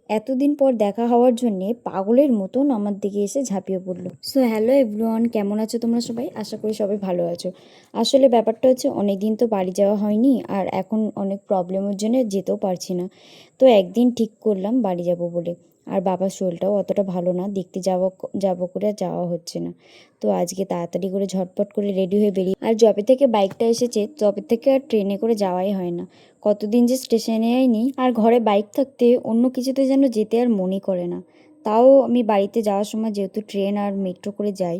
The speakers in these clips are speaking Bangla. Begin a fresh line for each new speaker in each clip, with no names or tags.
এতদিন পর দেখা হওয়ার জন্যে পাগলের মতন আমার দিকে এসে ঝাঁপিয়ে পড়লো। সো হ্যালো এভরিওয়ান, কেমন আছো তোমরা সবাই? আশা করি সবাই ভালো আছো। আসলে ব্যাপারটা হচ্ছে অনেক দিন তো বাড়ি যাওয়া হয়নি, আর এখন অনেক প্রবলেমের জন্য যেতেও পারছি না। তো একদিন ঠিক করলাম বাড়ি যাব বলে। আর বাবার শরীরটাও অতটা ভালো না, দেখতে যাব করে আর যাওয়া হচ্ছে না। তো আজকে তাড়াতাড়ি করে ঝটপট করে রেডি হয়ে বেরিয়ে, আর যবে থেকে বাইকটা এসেছে তবে থেকে আর ট্রেনে করে যাওয়াই হয় না। কতদিন যে স্টেশনে যাইনি, আর ঘরে বাইক থাকতে অন্য কিছুতে যেন যেতে আর মনে করে না। তাও আমি বাড়িতে যাওয়ার সময় যেহেতু ট্রেন আর মেট্রো করে যাই,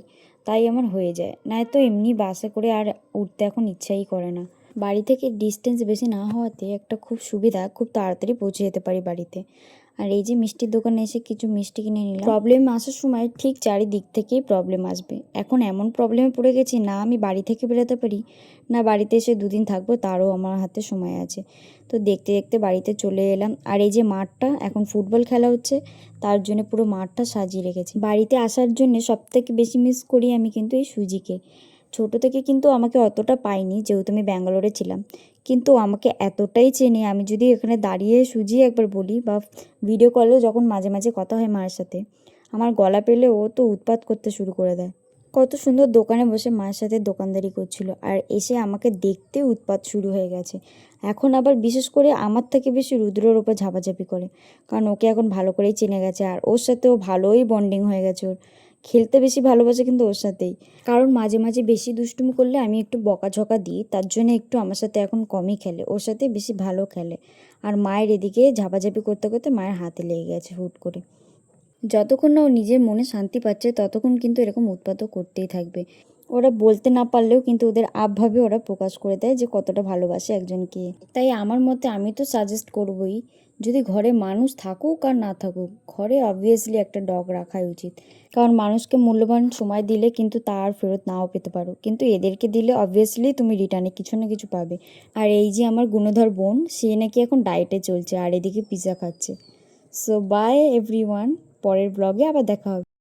তাই আমার হয়ে যায়, নয়তো এমনি বাসে করে আর উঠতে এখন ইচ্ছাই করে না। বাড়ি থেকে ডিস্টেন্স বেশি না হওয়াতে একটা খুব সুবিধা, খুব তাড়াতাড়ি পৌঁছে যেতে পারি বাড়িতে। আর এই যে মিষ্টির দোকানে এসে কিছু মিষ্টি কিনে নিলাম। প্রবলেম আসার সময় ঠিক চারিদিক থেকেই প্রবলেম আসবে। এখন এমন প্রবলেমে পড়ে গেছি, না আমি বাড়ি থেকে বেরোতে পারি, না বাড়িতে এসে দুদিন থাকবো তারও আমার হাতে সময় আছে। তো দেখতে দেখতে বাড়িতে চলে এলাম। আর এই যে মাঠটা, এখন ফুটবল খেলা হচ্ছে, তার জন্য পুরো মাঠটা সাজিয়ে রেখেছি। বাড়িতে আসার জন্য সবথেকে বেশি মিস করি আমি কিন্তু এই সুজিকে। ছোটো থেকে কিন্তু আমাকে অতটা পাইনি, যেহেতু আমি ব্যাঙ্গালোরে ছিলাম, কিন্তু আমাকে এতটাই চেনে। আমি যদি এখানে দাঁড়িয়ে সুজি একবার বলি, বা ভিডিও কলেও যখন মাঝে মাঝে কথা হয় মায়ের সাথে, আমার গলা পেলে ও তো উৎপাত করতে শুরু করে দেয়। কত সুন্দর দোকানে বসে মায়ের সাথে দোকানদারি করছিল, আর এসে আমাকে দেখতে উৎপাত শুরু হয়ে গেছে। এখন আবার বিশেষ করে আমার থেকে বেশি রুদ্রর ওপর ঝাপাঝাপি করে, কারণ ওকে এখন ভালো করেই চিনে গেছে, আর ওর সাথেও ভালোই বন্ডিং হয়ে গেছে ওর। খেলতে বেশি ভালোবাসে কিন্তু ওর সাথেই, কারণ মাঝে মাঝে বেশি দুষ্টুমি করলে আমি একটু বকাঝকা দিই, তার জন্য একটু আমার সাথে এখন কমই খেলে, ওর সাথে বেশি ভালো খেলে। আর মায়ের এদিকে ঝাপাঝাপি করতে করতে মায়ের হাতে লেগে গেছে হুট করে। যতক্ষণ না ও নিজের মনে শান্তি পাচ্ছে ততক্ষণ কিন্তু এরকম উৎপাতও করতেই থাকবে। ওরা বলতে না পারলেও কিন্তু ওদের আবভাবে ওরা প্রকাশ করে দেয় যে কতটা ভালোবাসে একজনকে। তাই আমার মতে আমি তো সাজেস্ট করবই, যদি ঘরে মানুষ থাকুক আর না থাকুক, ঘরে অবভিয়াসলি একটা ডগ রাখাই উচিত। কারণ মানুষকে মূল্যবান সময় দিলে কিন্তু তার ফেরত নাও পেতে পারো, কিন্তু এদেরকে দিলে অবভিয়াসলি তুমি রিটার্নে কিছু না কিছু পাবে। আর এই যে আমার গুণধর বোন, সে নাকি এখন ডায়েটে চলছে আর এদিকে পিৎজা খাচ্ছে। সো বাই এভরিওয়ান, পরের ব্লগে আবার দেখা হবে।